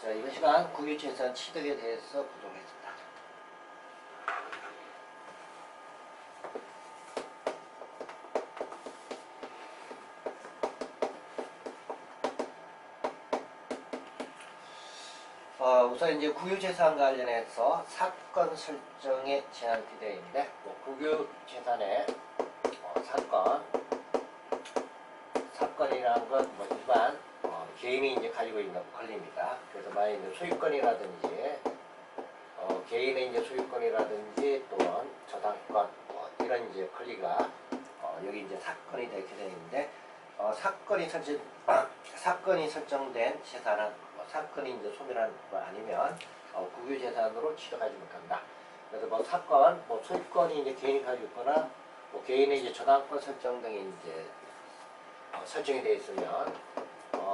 자, 이번 시간 국유재산 취득에 대해서 보도록 하겠습니다. 우선 이제 국유재산 관련해서 사건 설정에 제한 되어 있는데, 국유재산의 사건이라는 건 일반 개인이 이제 가지고 있는 권리입니다. 그래서 만약 이제 소유권이라든지 개인의 이제 소유권이라든지 또는 저당권 이런 이제 권리가 여기 이제 사건이 되게 되어 있는데, 사건이 설정된 재산은 사건이 이제 소멸한 거 아니면 국유재산으로 취득하지 못한다. 그래서 사건, 소유권이 이제 개인이 가지고 있거나 개인의 이제 저당권 설정 등이 이제 설정이 되어 있으면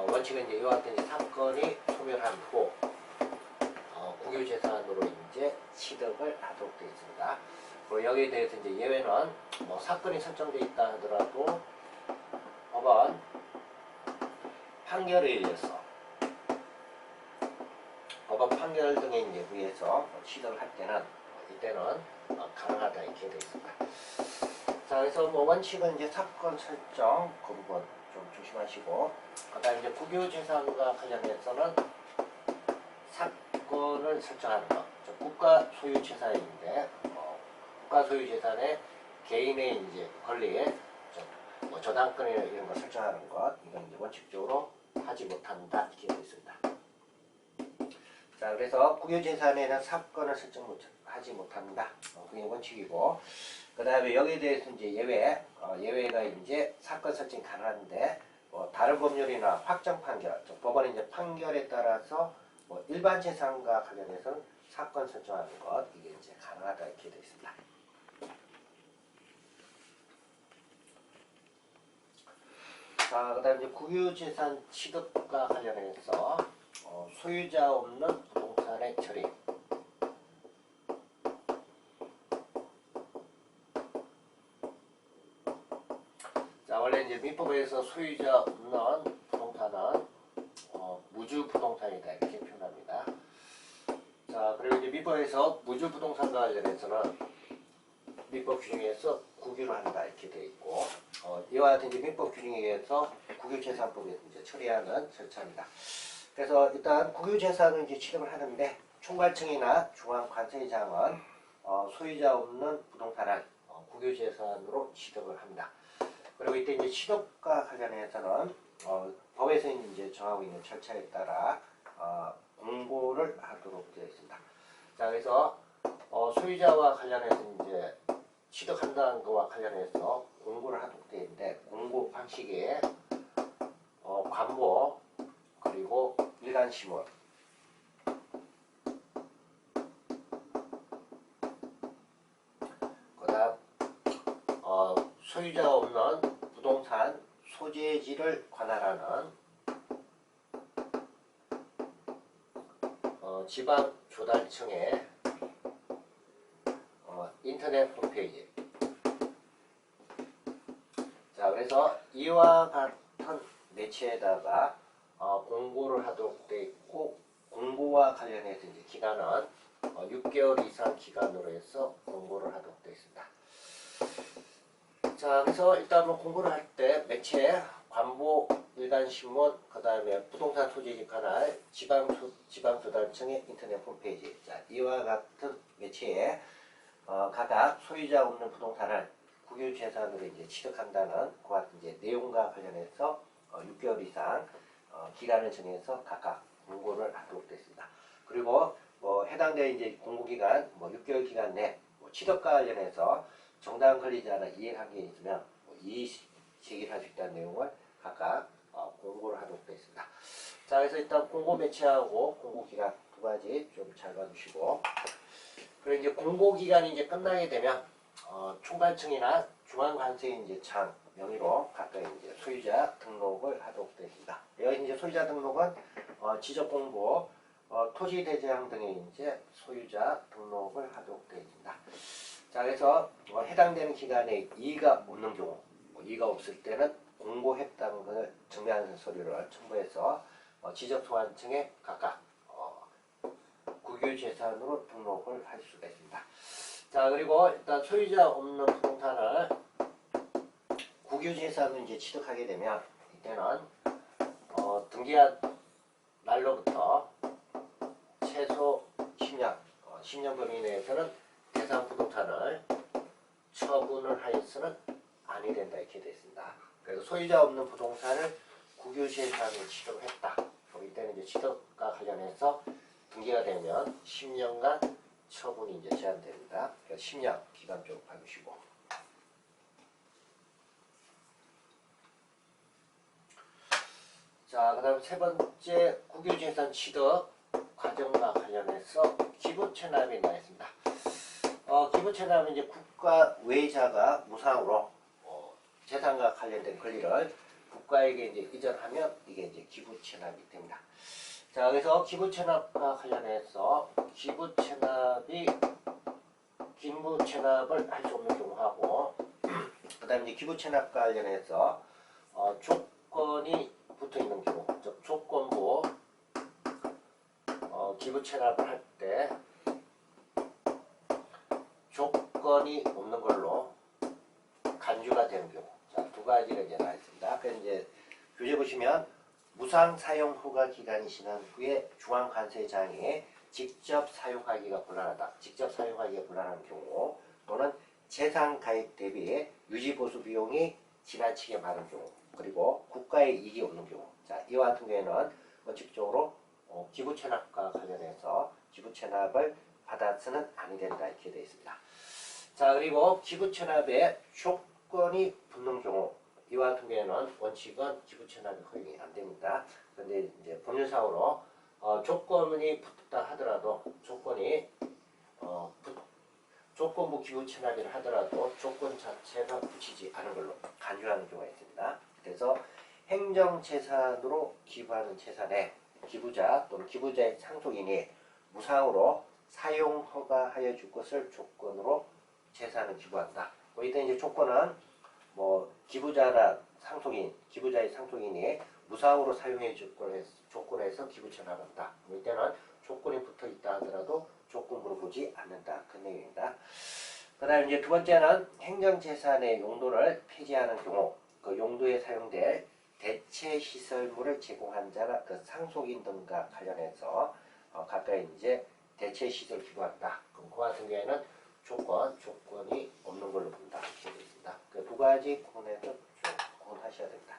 원칙은 이제 이와 같은 사건이 소멸한 후 국유재산으로 이제 취득을 하도록 되어 있습니다. 그리고 여기에 대해서 이제 예외는 사건이 설정되어 있다 하더라도 법원 판결에 의해서 법원 판결 등에 이제 의해서 취득을 할 때는 이때는 가능하다 이렇게 되어 있습니다. 자, 그래서 원칙은 이제 사건 설정 그 부분 좀 조심하시고, 그다음 이제 국유재산과 관련해서는 사건을 설정하는 것, 국가 소유 재산인데 국가 소유 재산의 개인의 이제 권리에 저당권이나 이런 거 설정하는 것, 이건 이제 원칙적으로 하지 못한다 이렇게 되어 있습니다. 자, 그래서 국유재산에는 사건을 설정하지 못한다. 그게 원칙이고, 그 다음에 여기에 대해서 이제 예외가 이제 사건 설정이 가능한데, 다른 법률이나 확정 판결, 법원의 이제 판결에 따라서 일반 재산과 관련해서는 사건 설정하는 것, 이게 이제 가능하다 이렇게 되어 있습니다. 자, 그 다음에 이제 국유재산 취득과 관련해서 소유자 없는 부동산의 처리. 자, 원래 이제 민법에서 소유자 없는 부동산은 무주 부동산이다 이렇게 표현합니다. 자, 그리고 이제 민법에서 무주 부동산과 관련해서는 민법 규정에서 국유를 한다 이렇게 되어 있고, 이와 같은 이제 민법 규정에 의해서 국유재산법에서 이제 처리하는 절차입니다. 그래서 일단 국유재산을 이제 취득을 하는데, 총괄청이나 중앙관세청은 소유자 없는 부동산을 국유재산으로 취득을 합니다. 그리고 이때 이제 취득과 관련해서는 법에서 이제 정하고 있는 절차에 따라 공고를 하도록 되어 있습니다. 자, 그래서 소유자와 관련해서 이제 취득한다는 것과 관련해서 공고를 하도록 되어 있는데, 공고 방식에 관보 그리고 일간시문, 그다음 소유자가 없는 부동산 소재지를 관할하는 지방조달청의 인터넷 홈페이지. 자, 그래서 이와 같은 매체에다가 공고를 하도록 되어 있고, 공고와 관련해서 이제 기간은 6개월 이상 기간으로 해서 공고를 하도록 되어 있습니다. 자, 그래서 일단 공고를 할 때 매체, 관보, 일간신문, 그 다음에 부동산 소재지 관할 지방조달청의 인터넷 홈페이지. 자, 이와 같은 매체에 각각 소유자 없는 부동산을 국유재산으로 이제 취득한다는 그 같은 이제 내용과 관련해서 6개월 이상 기간을 정해서 각각 공고를 하도록 되어 있습니다. 그리고 해당되는 이제 공고기간 6개월 기간 내 취득과 관련해서 정당 권리자나 이해관계에 있으면 이의 제기를 할 수 있다는 내용을 각각 공고를 하도록 되어 있습니다. 자, 그래서 일단 공고 매체하고 공고 기간 두 가지 좀 잘 봐주시고, 그리고 이제 공고 기간이 이제 끝나게 되면 총괄청이나 중앙관세 이제 청 명의로 각각 이제 소유자 등록을 하도록 되어 있습니다. 여기 이제 소유자 등록은 지적 공고, 토지 대장 등의 이제 소유자 등록을 하도록 되어 있습니다. 자, 그래서 해당되는 기간에 이의가 없는 경우, 이의가 없을 때는 공고했다는 것을 증명하는 서류를 첨부해서 지적소관청에 각각 국유재산으로 등록을 할 수가 있습니다. 자, 그리고 일단 소유자 없는 부동산을 국유재산으로 이제 취득하게 되면 이때는 등기한 날로부터 최소 10년, 10년 범위 내에서는 대상 부동산을 처분을 하여서는 아니 된다 이렇게 되어 있습니다. 그래서 소유자 없는 부동산을 국유재산으로 취득을 했다. 이때는 이제 취득과 관련해서 등기가 되면 10년간 처분이 이제 제한됩니다. 그래서 10년 기간 좀 봐주시고. 자, 그 다음 세 번째 국유재산 취득 과정과 관련해서 기부채납이 나와 있습니다. 기부채납은 이제 국가 외자가 무상으로 재산과 관련된 권리를 국가에게 이제 이전하면 이게 이제 기부채납이 됩니다. 자, 그래서 기부채납과 관련해서 기부채납을 할 수 없는 경우하고, 그 다음에 기부채납과 관련해서 조건이 붙어 있는 경우, 즉 조건부 기부채납을 할 때 조건이 없는 걸로 간주가 되는 경우, 자, 두 가지가 이제 나와 있습니다. 그래서 이제 교재 보시면 무상 사용 허가 기간이 지난 후에 중앙관세장이 직접 사용하기가 곤란하다. 직접 사용하기가 곤란한 경우, 또는 재산 가입 대비 유지보수 비용이 지나치게 많은 경우, 그리고 국가의 이익이 없는 경우. 자, 이와 같은 경우에는 원칙적으로 기부채납과 관련해서 기부채납을 받아서는 아니 된다 이렇게 되어 있습니다. 자, 그리고 기부채납에 조건이 붙는 경우, 이와 같은 경우에는 원칙은 기부채납이 허용이 안 됩니다. 그런데 이제 법률상으로 조건이 붙다 하더라도 조건부 기부채납이라 하더라도 조건 자체가 붙이지 않은 걸로 간주하는 경우가 있습니다. 그래서 행정재산으로 기부하는 재산에 기부자 또는 기부자의 상속인이 무상으로 사용 허가하여 줄 것을 조건으로 재산을 기부한다. 이때 이제 조건은 기부자나 기부자의 상속인이 무상으로 사용해 줄 조건에서 기부채납한다. 이때는 조건이 붙어 있다 하더라도 조건부로 보지 않는다. 그 내용입니다. 그 다음에 이제 두 번째는 행정재산의 용도를 폐지하는 경우, 그 용도에 사용될 대체시설물을 제공한 자나 그 상속인 등과 관련해서 가까이 이제 대체시설 기부한다. 그럼 그 같은 경우에는 조건이 없는 걸로 본다. 이렇게 되어 있습니다. 그 두 가지 구분해서 좀 구분하셔야 됩니다.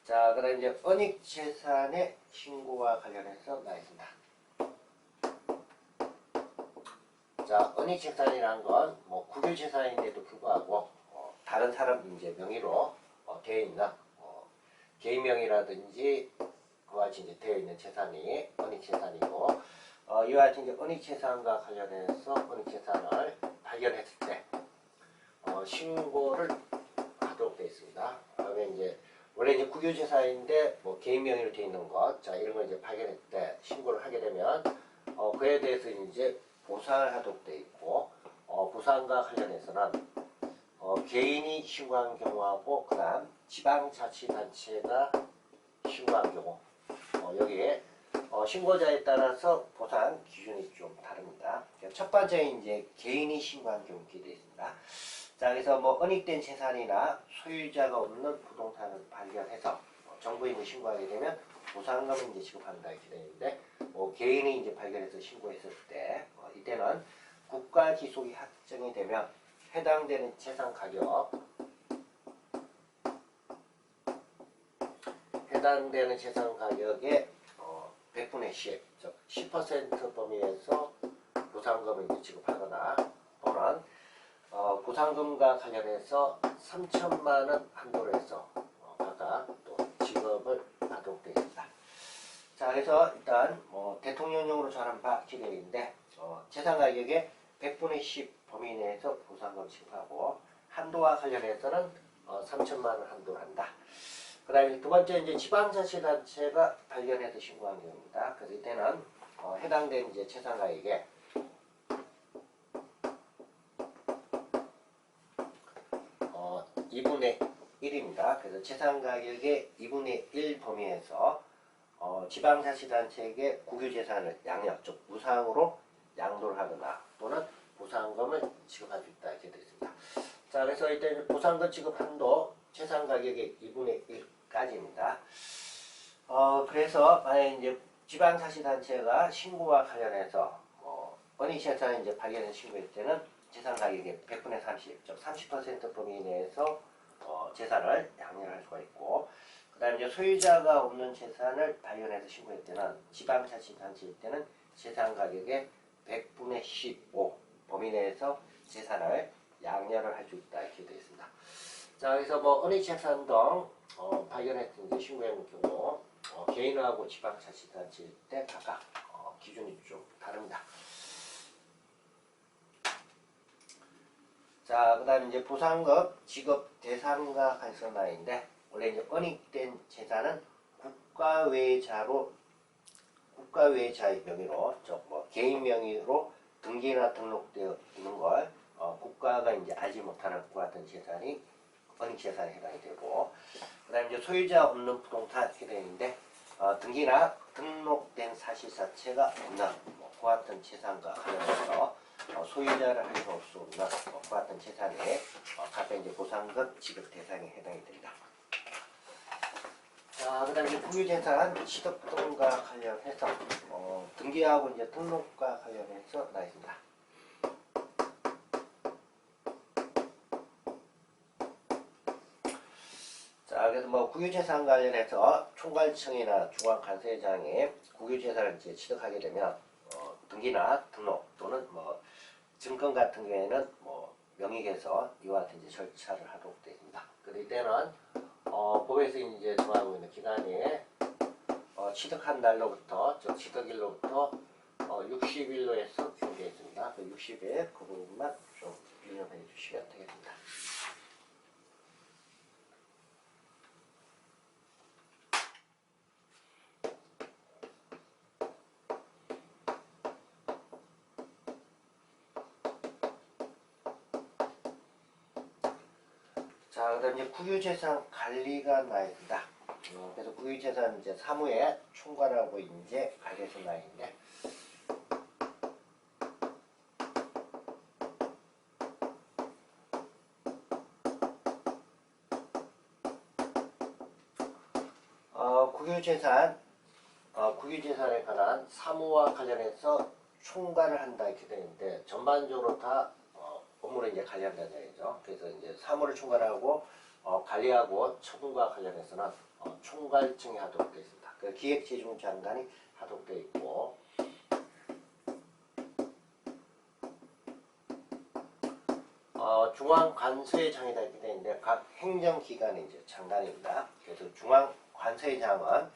자, 그 다음에 이제 은닉재산의 신고와 관련해서 나와 있습니다. 자, 은닉재산이라는 건 국유재산인데도 불구하고 다른 사람 이제 명의로 되어 있는 개인 명의라든지 그와 같이 이제 되어 있는 재산이 은닉재산이고, 이와 같은 이제 은닉재산과 관련해서 은닉재산을 발견했을 때 신고를 하도록 되어 있습니다. 그다음에 이제 원래 이제 국유재산인데 개인 명의로 되어 있는 것, 자, 이런 걸 이제 발견했을 때 신고를 하게 되면 그에 대해서 이제 보상을 하도록 되어 있고, 보상과 관련해서는 개인이 신고한 경우하고 그다음 지방자치단체가 신고한 경우, 여기에 신고자에 따라서 보상 기준이 좀 다릅니다. 첫 번째 이제 개인이 신고한 경우 이렇게 되어 있습니다. 자, 그래서 은닉된 재산이나 소유자가 없는 부동산을 발견해서 정부에 신고하게 되면 보상금을 이제 지급한다 이렇게 되어 있는데, 개인이 이제 발견해서 신고했을 때 이때는 국가 기속이 확정이 되면 해당되는 재산 가격, 해당되는 재산 가격의 100분의 10, 즉 10% 범위에서 보상금을 이제 지급하거나, 또는 보상금과 관련해서 3천만 원 한도로 해서 각각 또 지급을 하도록 되어 있습니다. 자, 그래서 일단 대통령령으로 정한 바 기대인데 재산 가격의 100분의 10 범위 내에서 보상금 지급하고, 한도와 관련해서는 3천만 원 한도로 한다. 그 다음에 두 번째 이제 지방자치단체가 발견해서 신고한 경우입니다. 그래서 이때는 해당된 이제 재산 가격의 2분의 1입니다. 그래서 재산가격의 2분의 1 범위에서 지방자치단체에게 국유재산을 양력, 즉 무상으로 양도를 하거나 또는 보상금을 지급할 수 있다 이렇게 되어 있습니다. 자, 그래서 일단 보상금 지급 한도 재산가격의 2분의 1까지입니다. 그래서 만약에 이제 지방자치단체가 신고와 관련해서 은닉재산을 이제 발견해서 신고할 때는 재산가격의 100분의 30, 즉 30% 범위 내에서 재산을 양념할 수가 있고, 그 다음에 이제 소유자가 없는 재산을 발견해서 신고할 때는 지방자치단체일 때는 재산가격의 100분의 15 범위 내에서 재산을 양념을 할 수 있다 이렇게 되어 있습니다. 자, 그래서 뭐 은닉재산 등 발견했을 때 신고하는 경우 개인하고 지방자치단체일 때 각각 기준이 좀 다릅니다. 자, 그 다음에 이제 보상금 지급 대상과 관련 나인데, 원래 이제 은닉된 재산은 국가 외의 자의 명의로, 즉 뭐 개인 명의로 등기나 등록되어 있는 걸 국가가 이제 알지 못하는 그와 같은 재산이 은닉재산에 해당이 되고, 그 다음에 이제 소유자 없는 부동산 해당인데, 등기나 등록된 사실 자체가 없는 그와 같은 재산과 관련해서 소유자를 할수 없는 그와 같은 재산에 각각 이제 보상금 지급 대상에 해당이 됩니다. 자, 그 다음에 이제 국유재산 취득 등과 관련해서 등기하고 이제 등록과 관련해서 나와 있습니다. 자, 그래서 뭐 국유재산 관련해서 총괄청이나 중앙관세장이 국유재산을 이제 취득하게 되면 등기나 등록 또는 뭐 증권 같은 경우에는 뭐 명의에서 이와 같은 이제 절차를 하도록 되어 있습니다. 그런데 이때는 법에서 이제 정하고 있는 기간이 취득한 날로부터, 즉 취득일로부터 60일로 해서 규정되어 있습니다. 그 60일 그 부분만 좀 유념해 주시면 되겠습니다. 자, 그 다음 이제 국유재산 관리가 나와 있습니다. 그래서 국유재산 이제 사무에 총괄하고 이제 관리해서 나와 있는데, 국유재산에 관한 사무와 관련해서 총괄을 한다 이렇게 되는데, 전반적으로 다 업무를 이제 관리한다는 얘기죠. 그래서 이제 사무를 총괄하고 관리하고 처분과 관련해서는 총괄청이 하도록 되어 있습니다. 그 기획재정장관이 하도록 되어 있고, 중앙관세장이다 이렇게 되어 있는데 각 행정기관의 이제 장관입니다. 그래서 중앙관세장은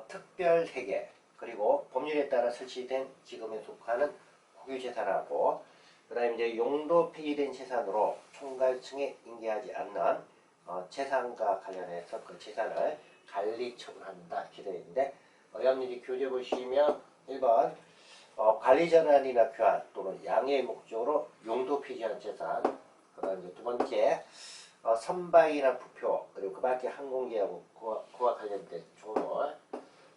특별회계 그리고 법률에 따라 설치된 기금에 속하는 국유재산하고, 그 다음에 이제 용도 폐기된 재산으로 총괄청에 인계하지 않는 재산과 관련해서 그 재산을 관리 처분한다 이렇게 되어 있는데, 여러분들이 교재 보시면 1번 관리 전환이나 교환 또는 양해의 목적으로 용도 폐지한 재산, 그 다음에 이제 두 번째 선박이나 부표 그리고 그 밖에 항공기하고 그와 관련된 종물,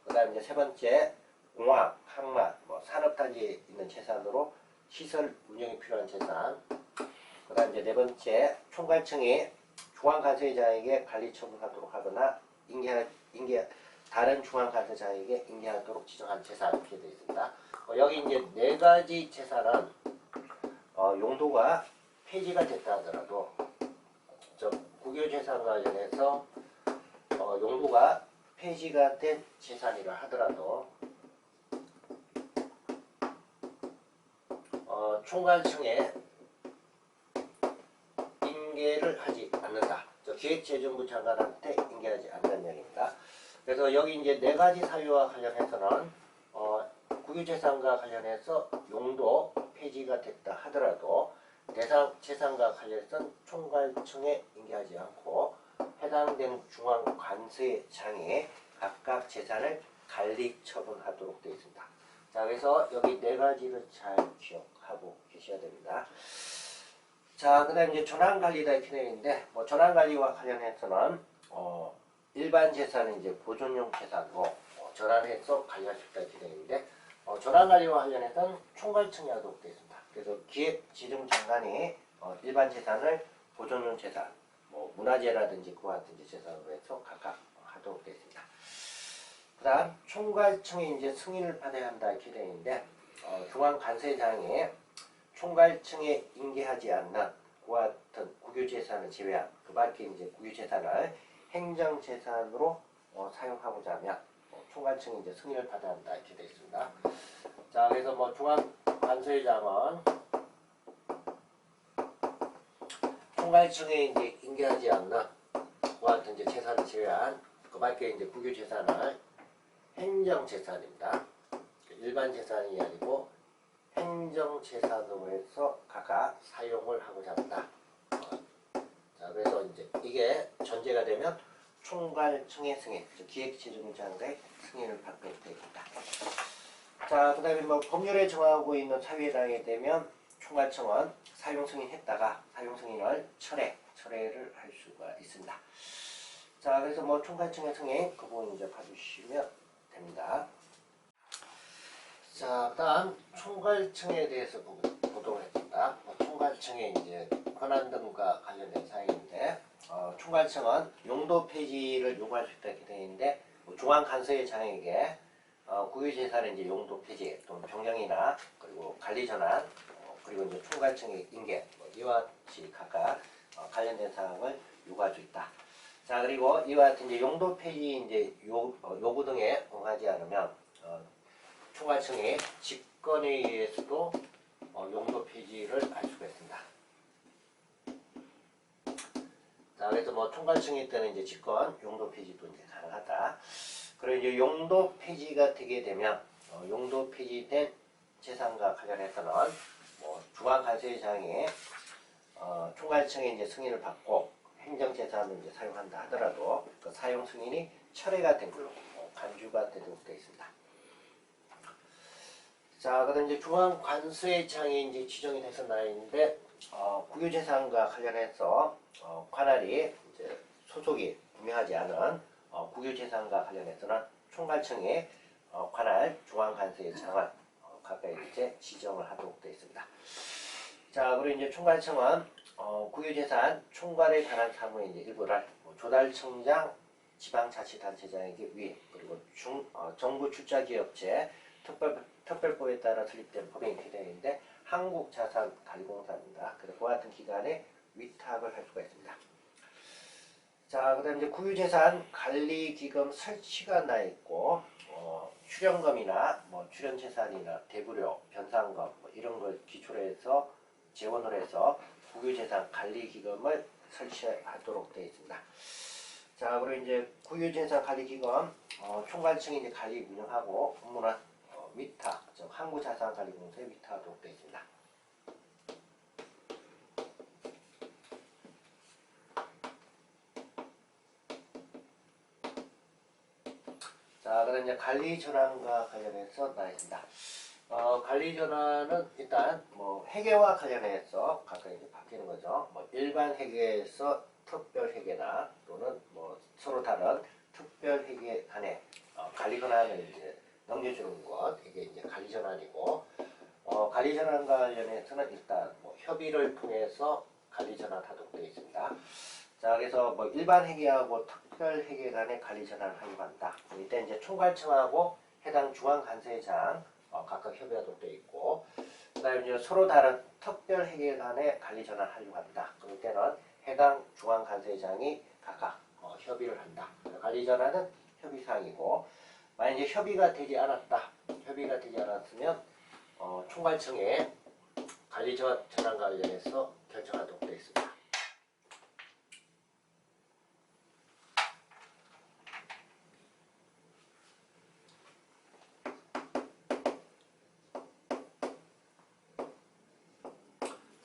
그 다음에 이제 세 번째 공항, 항만, 뭐 산업단지에 있는 재산으로 시설 운영에 필요한 재산, 그 다음에 이제 네 번째 총괄청이 중앙관세자에게 관리 처분하도록 하거나 다른 중앙관세자에게 인계하도록 지정한 재산 이렇게 되어 있습니다. 여기 이제 네 가지 재산은 용도가 폐지가 됐다 하더라도, 국유재산과 관련해서 용도가 폐지가 된 재산이라 하더라도 총괄청에 인계를 하지 않는다. 기획재정부 장관한테 인계하지 않는 얘기입니다. 그래서 여기 이제 네 가지 사유와 관련해서는 국유재산과 관련해서 용도 폐지가 됐다 하더라도 대상 재산과 관련해서는 총괄청에 인계하지 않고 해당되는 중앙관세장에 각각 재산을 관리 처분하도록 되어 있습니다. 자, 그래서 여기 네 가지를 잘 기억하고 계셔야 됩니다. 자, 그 다음 이제 전환관리다 이렇게 되어 있는데, 뭐 전환관리와 관련해서는, 일반 재산은 이제 보존용 재산으로 전환해서 관리할 수 있다 이렇게 되어 있는데, 전환관리와 관련해서는 총괄청이 하도록 되어 있습니다. 그래서 기획지능장관이 일반 재산을 보존용 재산, 뭐 문화재라든지 그와 같은 재산으로 해서 각각 하도록 되어 있습니다. 그 다음 총괄청이 이제 승인을 받아야 한다 이렇게 되어 있는데, 중앙관세장이 총괄청에 인계하지 않는 그와 같은 국유재산을 제외한 그 밖에 이제 국유재산을 행정재산으로 사용하고자 하면 총괄청이 이제 승인을 받아야 한다 이렇게 되어 있습니다. 자, 그래서 뭐 중앙관세장은 총괄청에 이제 인계하지 않는 그와 같은 이제 재산을 제외한 그 밖에 이제 국유재산을 행정재산입니다. 일반 재산이 아니고 행정재산으로 해서 각각 사용을 하고자 한다. 자, 그래서 이제 이게 전제가 되면 총괄청의 승인, 기획지능장관의 승인을 받게 됩니다. 자, 그 다음에 뭐 법률에 정하고 있는 사유에 해당이 되면 총괄청은 사용 승인했다가 사용 승인을 철회를 할 수가 있습니다. 자, 그래서 뭐 총괄청의 승인 그 부분 이제 봐주시면 됩니다. 자, 다음 총괄청에 대해서 보도록 하겠습니다. 총괄청의 이제 권한 등과 관련된 사항인데, 총괄청은 용도 폐지를 요구할 수 있다 이렇게 되어 있는데, 중앙관세장에게 국유재산의 이제 용도 폐지 또는 변경이나 그리고 관리 전환 그리고 이제 총괄청의 인계 이와 같이 각각 관련된 사항을 요구할 수 있다. 자, 그리고 이와 같은 이제 용도 폐지 이제 요구 등에 응하지 않으면 총괄청이 직권에 의해서도 용도 폐지를 할 수가 있습니다. 자, 그래서 뭐 총괄청이 때는 이제 직권 용도 폐지도 이제 가능하다. 그리고 이제 용도 폐지가 되게 되면 용도 폐지된 재산과 관련해서는 뭐 중앙관세장이 총괄청의 이제 승인을 받고 행정재산을 이제 사용한다 하더라도 그 사용 승인이 철회가 된 걸로 간주가 되도록 되어 있습니다. 자, 그다음 이제 중앙관세장이 이제 지정이 돼서 나 있는데, 국유재산과 관련해서 관할이 이제 소속이 분명하지 않은 국유재산과 관련해서는 총괄청이 관할 중앙관세장을 각각 이제 지정을 하도록 되어 있습니다. 자, 그리고 이제 총괄청은 국유재산 총괄에 관한 사무의 이제 일부를 조달청장, 지방자치단체장에게 위임, 그리고 정부 출자기업체 특별법에 따라 설립된 법인 기관인데 한국자산관리공사입니다. 그래서 그와 같은 기관에 위탁을 할 수가 있습니다. 자, 그 다음 이제 국유재산 관리기금 설치가 나 있고, 출연금이나 뭐 출연재산이나 대부료, 변상금 뭐 이런 걸 기초로 해서 재원을 해서 국유재산 관리기금을 설치하도록 되어 있습니다. 자, 그리고 이제 국유재산 관리기금 총괄청이 이제 관리 운영하고 업무는 위탁, 즉 한국자산관리공사에 위탁하도록 되어 있습니다. 자, 그다음 이제 관리 전환과 관련해서 나와 있습니다. 관리 전환은 일단 뭐 회계와 관련해서 각각 이제 바뀌는 거죠. 뭐 일반 회계에서 특별 회계나 또는 뭐 서로 다른 특별 회계 간의 관리 전환을 이제 넘겨주는 것, 이게 이제 관리 전환이고, 관리 전환과 관련해서는 일단 뭐 협의를 통해서 관리 전환하도록 되어 있습니다. 자, 그래서 뭐 일반 회계하고 특별 회계 간의 관리 전환을 하려고 한다. 이때 이제 총괄청하고 해당 중앙관세장 각각 협의하도록 되어 있고, 그다음에 이제 서로 다른 특별 회계 간의 관리 전환을 하려고 한다. 그럴 때는 해당 중앙관세장이 각각 협의를 한다. 관리 전환은 협의사항이고, 만약 이제 협의가 되지 않았다. 협의가 되지 않았으면 총괄청에 관리 전환과 관련해서 결정하도록 되어 있습니다.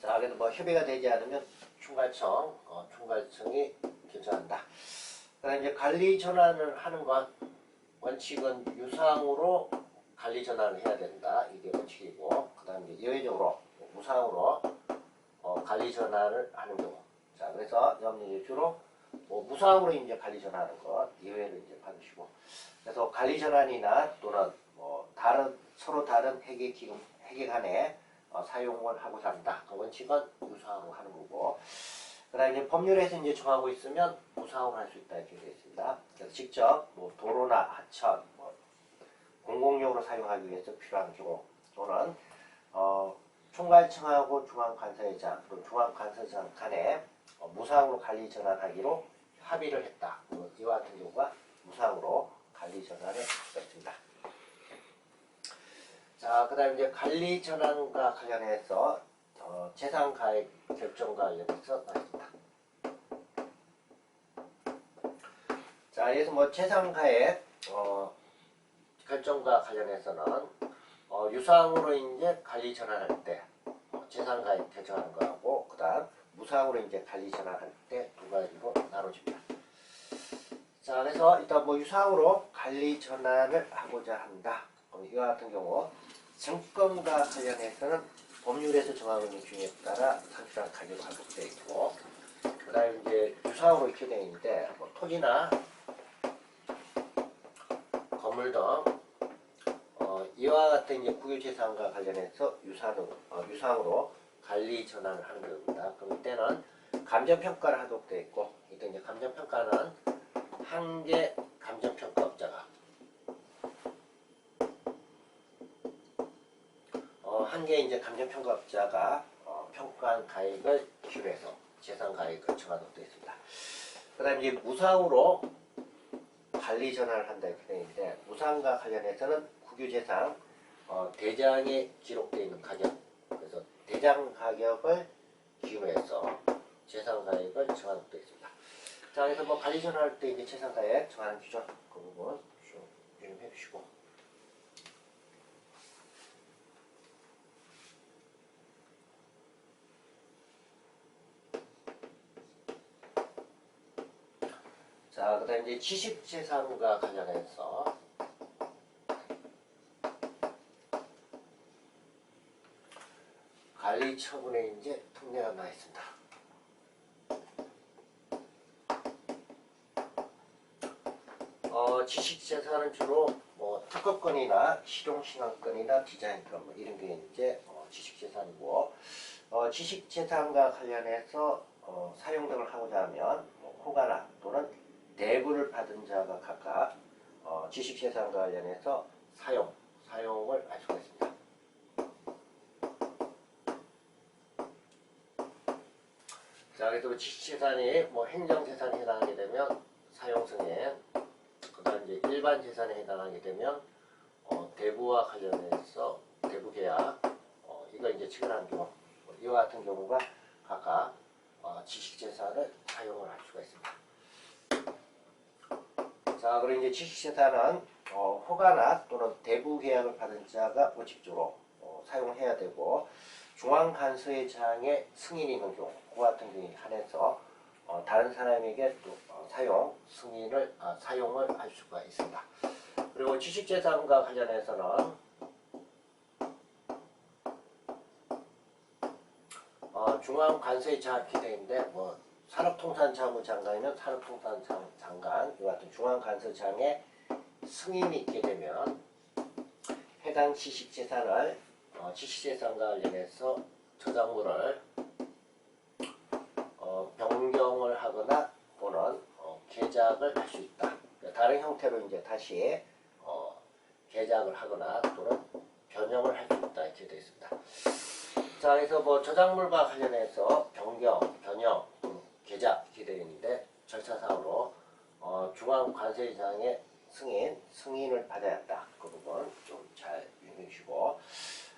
자, 그래도 뭐 협의가 되지 않으면 총괄청이 결정한다. 그다음 이제 관리 전환을 하는 건 원칙은 유상으로 관리 전환을 해야 된다. 이게 원칙이고, 그 다음에 예외적으로 무상으로 관리 전환을 하는 경우. 자, 그래서 여러분이 주로 뭐 무상으로 이제 관리 전환하는 것 예외를 이제 받으시고, 그래서 관리 전환이나 또는 뭐 다른 서로 다른 회계 간에 사용을 하고자 한다. 그 원칙은 유상으로 하는 거고, 그다음에 이제 법률에서 이제 정하고 있으면 무상으로 할 수 있다 이렇게 되어 있습니다. 그래서 직접 뭐 도로나 하천, 뭐 공공용으로 사용하기 위해서 필요한 경우, 또는 총괄청하고 중앙관세장 또 중앙관세장 간에 무상으로 관리 전환하기로 합의를 했다. 이와 같은 경우가 무상으로 관리 전환을 할 수 있습니다. 자, 그 다음에 이제 관리 전환과 관련해서 재산가액 결정과 관련해서 나왔습니다. 자, 그래서 뭐 재산가액 결정과 관련해서는 유상으로 이제 관리 전환할 때 재산가액 결정하는 거하고, 그 다음 무상으로 이제 관리 전환할 때 두 가지로 나눠집니다. 자, 그래서 일단 뭐 유상으로 관리 전환을 하고자 한다. 이와 같은 경우 증권과 관련해서는 법률에서 정하고 있는 규칙에 따라 상실한 가격으로 하도록 되어 있고, 그 다음에 이제 유상으로 이렇게 되어 있는데, 뭐 토지나 건물 등 이와 같은 이제 국유재산과 관련해서 유상으로 관리 전환을 하는 겁니다. 그럼 이때는 감정평가를 하도록 되어 있고, 이때 이제 감정평가는 한개 감정평가업자가 한개 이제 감정평가업자가 평가한 가액을 기준해서 재산가액을 정하도록 되어 있습니다. 그 다음에 이제 무상으로 관리 전환을 한다 이렇게 되어 있는데, 무상과 관련해서는 국유재산 대장에 기록되어 있는 가격, 그래서 대장 가격을 기준해서 재산가액을 정하도록 되어 있습니다. 자, 그래서 뭐 관리 전환할 때 이제 재산가액 정하는 기준 그 부분 좀 유념해 주시고, 자, 그 다음에 이제 지식재산과 관련해서 관리 처분에 이제 특례가 나와 있습니다. 지식재산은 주로 뭐 특허권이나 실용신앙권이나 디자인권 뭐 이런 게 이제 지식재산이고, 지식재산과 관련해서 사용 등을 하고자 하면 뭐 호가나 또는 대부를 받은 자가 각각 지식재산과 관련해서 사용을 할 수가 있습니다. 자, 그래서 지식재산이 뭐 행정재산에 해당하게 되면 사용승인, 그 다음 이제 일반 재산에 해당하게 되면 대부와 관련해서 대부계약, 이거 이제 체결한 경우, 이와 같은 경우가 각각 지식재산을 사용을 할 수가 있습니다. 자, 그리고 이제 지식재산은 허가나 또는 대부계약을 받은 자가 원칙적으로 사용해야 되고, 중앙간수회장의 승인이 있는 경우, 그와 같은 경우에 한해서 다른 사람에게 또 사용을 할 수가 있습니다. 그리고 지식재산과 관련해서는 중앙관세자 기대인데, 뭐 산업통상자무장관이면 산업통상장관, 이와 같은 중앙관세장의 승인이 있게 되면 해당 지식재산을 지식재산과 관련해서 저작물을 변경을 하거나 또는 개작을 할 수 있다. 다른 형태로 이제 다시 개작을 하거나 또는 변형을 할 수 있다 이렇게 되어 있습니다. 자, 그래서 뭐 저작물과 관련해서 변경, 변형, 개작 이렇게 되어 있는데, 절차상으로 중앙관세의장의 승인을 받아야 한다. 그 부분 좀 잘 유념해 주시고,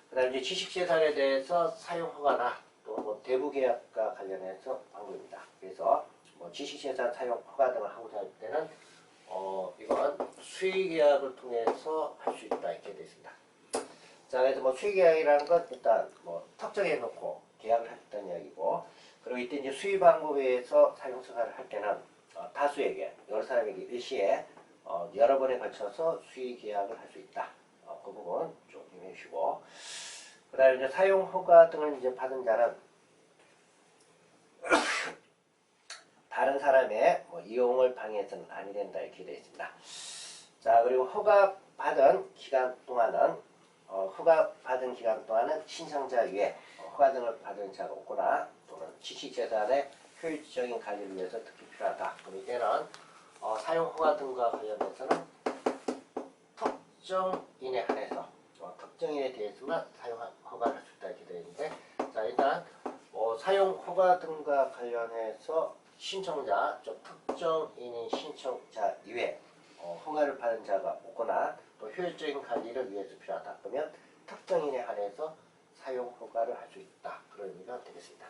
그 다음에 이제 지식재산에 대해서 사용허가나 또 뭐 대부계약과 관련해서 방법입니다. 그래서 뭐 지식재산 사용허가 등을 하고자 할 때는 이건 수의계약을 통해서 할 수 있다 이렇게 되어 있습니다. 자, 그래서 뭐 수의계약이라는 건 일단 뭐 특정해 놓고 계약을 했다는 이야기고, 그리고 이때 이제 수의 방법에 의해서 사용허가를 할 때는 다수에게, 여러 사람에게 일시에 여러 번에 걸쳐서 수의 계약을 할 수 있다. 그 부분 좀 유념해 주시고, 그 다음에 이제 사용 허가 등을 이제 받은 자는 다른 사람의 뭐 이용을 방해해서는 아니 된다 이렇게 되어 있습니다. 자, 그리고 허가받은 기간 동안은 신청자 외에 허가 등을 받은 자가 없거나 또는 지식재산의 효율적인 관리를 위해서 특히 필요하다. 그럼 이때는 사용 허가 등과 관련해서는 특정인에 한해서 특정인에 대해서만 사용 허가를 할 수 있다 이렇게 되어 있는데, 자, 일단 사용 허가 등과 관련해서 신청자, 좀 특정인인 신청자 이외에 허가를 받은 자가 없거나 또 효율적인 관리를 위해서 필요하다. 그러면 특정인에 한해서 사용 허가를 할 수 있다. 그런 의미가 되겠습니다.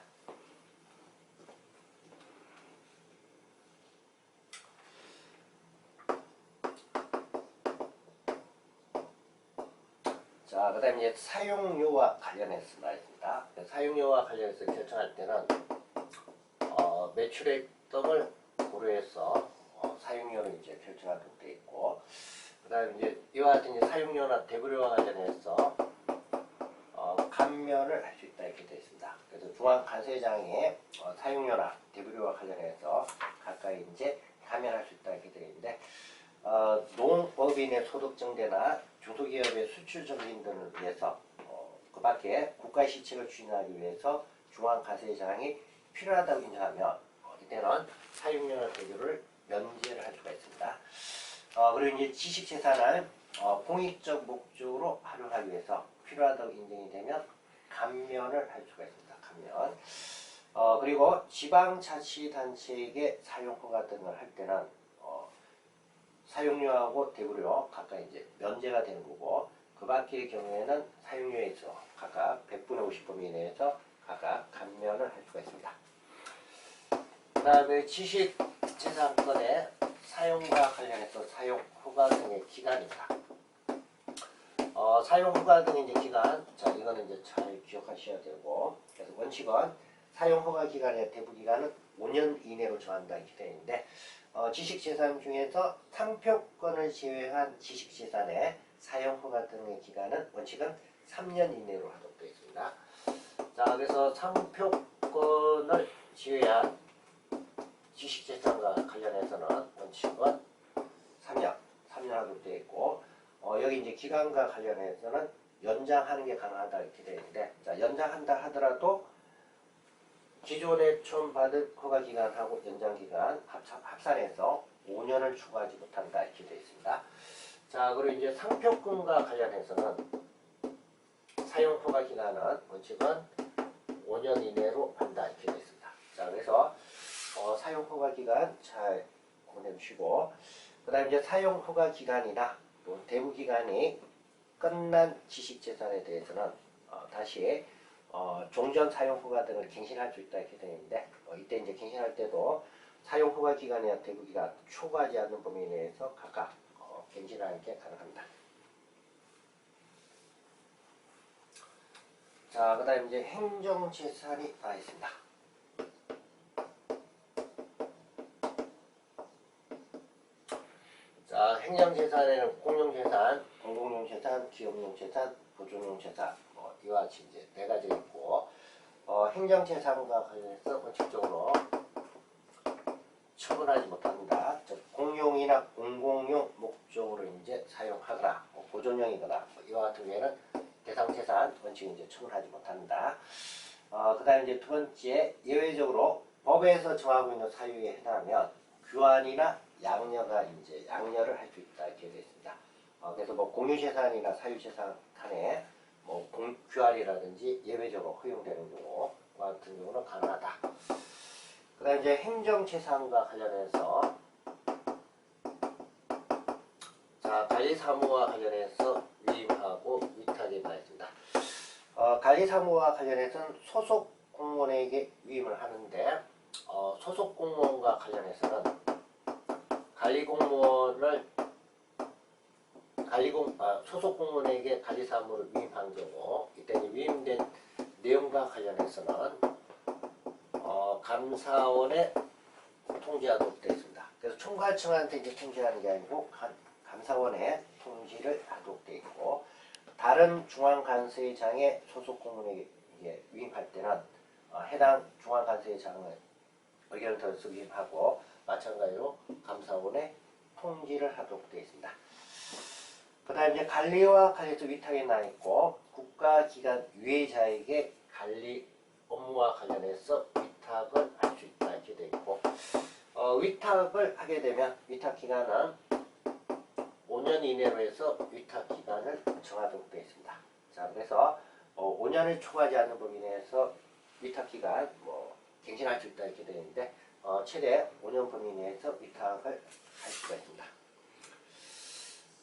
자, 그 다음에 이제 사용료와 관련해서 말입니다. 사용료와 관련해서 결정할 때는 매출액 등을 고려해서 사용료를 이제 결정하도록 되어 있고, 그 다음에 이제 이와 같은 이제 사용료나 대부료와 관련해서 감면을 할 수 있다 이렇게 되어 있습니다. 그래서 중앙관세장의 사용료나 대부료와 관련해서 가까이 이제 감면할 수 있다 이렇게 되어 있는데, 농업인의 소득 증대나 중소기업의 수출 증진 등을 위해서 그 밖에 국가의 시책을 추진하기 위해서 중앙관세장이 필요하다고 인정하면 이때는 사용료나 대부를 면제를 할 수가 있습니다. 그리고 이제 지식재산을 공익적 목적으로 활용하기 위해서 필요하다고 인정이 되면 감면을 할 수가 있습니다. 감면. 그리고 지방자치단체에게 사용허가 등을 할 때는 사용료하고 대부료 각각 이제 면제가 되는 거고, 그 밖의 경우에는 사용료에 있어 각각 100분의 50 범위 내에서 각각 감면을 할 수가 있습니다. 그 다음에 지식재산권의 사용과 관련해서 사용허가 등의 기간입니다. 사용허가 등의 이제 기간, 자, 이거는 이제 잘 기억하셔야 되고, 그래서 원칙은 사용허가 기간의 대부 기간은 5년 이내로 정한다 이렇게 되어 있는데, 지식재산 중에서 상표권을 제외한 지식재산의 사용허가 등의 기간은 원칙은 3년 이내로 하도록 되어 있습니다. 자, 그래서 상표권을 제외한 지식재산과 관련해서는 원칙은 3년 하도록 되어 있고, 여기 이제 기간과 관련해서는 연장하는 게 가능하다 이렇게 되어 있는데, 자, 연장한다 하더라도 기존에 처음 받은 허가 기간하고 연장 기간 합산해서 5년을 추가하지 못한다 이렇게 되어 있습니다. 자, 그리고 이제 상표권과 관련해서는 사용 허가 기간은 원칙은 5년 이내로 한다 이렇게 되어 있습니다. 자, 그래서 사용 허가 기간 잘 보내주시고, 그 다음에 이제 사용 허가 기간이나 또 대부 기간이 끝난 지식재산에 대해서는 다시 종전 사용 허가 등을 갱신할 수 있다 이렇게 되어 있는데, 이때 이제 갱신할 때도 사용 허가 기간이나 대부 기간 초과하지 않는 범위 내에서 각각 갱신하는 게 가능합니다. 자, 그 다음에 이제 행정재산이 나와 있습니다. 자, 행정재산에는 공용재산, 공공용재산, 기업용재산, 보존용재산 이와 같이 이제 네 가지가 있고, 행정재산과 관련해서 원칙적으로 처분하지 못합니다. 즉 공용이나 공공용 목적으로 이제 사용하거나 보존용이거나 이와 같은 경우에는 대상재산 원칙 이제 처분하지 못합니다. 그 다음에 이제 두 번째, 예외적으로 법에서 정하고 있는 사유에 해당하면 규환이나 양려를 할 수 있다 이렇게 되어 있습니다. 그래서 뭐 공유재산이나 사유재산 간에 뭐 규환이라든지 예외적으로 허용되는 경우 같은 경우는 가능하다. 그 다음에 이제 행정재산과 관련해서, 자, 관리사무와 관련해서 위임하고 위탁에 나와 있습니다. 관리사무와 관련해서는 소속 공무원에게 위임을 하는데, 소속 공무원과 관련해서는 소속 공무원에게 관리사무를 위임한 경우, 이때 위임된 내용과 관련해서는 감사원의 통지하도록 되어 있습니다. 그래서 총괄청한테 이제 통지하는 게 아니고 감사원의 통지를 하도록 되어 있고, 다른 중앙관세장의 소속 공무원에게 위임할 때는 해당 중앙관세장의 의견을 더 수립하고 마찬가지로 감사원에 통지를 하도록 되어 있습니다. 그 다음에 이제 관리와 관리자 위탁이 나 있고 국가기관 유해자에게 관리 업무와 관련해서 위탁을 할 수 있다 이렇게 되어 있고 위탁을 하게 되면 위탁 기간은 5년 이내로 해서 위탁 기간을 정하도록 되어 있습니다. 자, 그래서 5년을 초과하지 않는 범위 내에서 위탁 기간 갱신할 수 있다 이렇게 되어 있는데 최대 5년 범위 내에서 위탁을 할 수가 있습니다.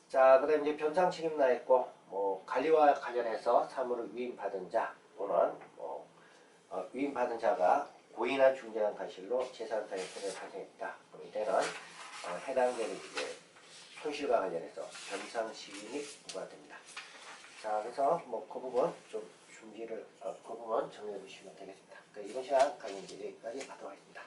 자, 그다음 이제 변상 책임 나 있고 관리와 관련해서 사무를 위임받은 자 또는 위임받은 자가 고의나 중대한 과실로 재산상의 손해를 발생했다. 이때는 해당되는 이제 손실과 관련해서 변상 시임이 부과됩니다. 자, 그래서 그 부분 좀 준비를 그 부분 정리해 주시면 되겠습니다. 이번 시간 강의 이제 여기까지 하도록 하겠습니다.